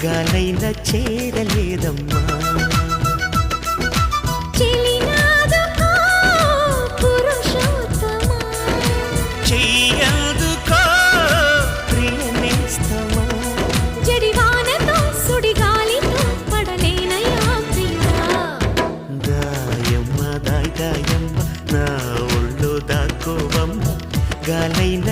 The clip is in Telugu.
గాలైన చేరలేదమ్మా. చెయ్యదుకో ప్రియనేస్తమా, జడివానతో సుడిగాలితో పడలేనయా ప్రియా. దాయమ్మ దాయమ్మ నా ఒళ్ళు దాకోవమ్మ, గాలైన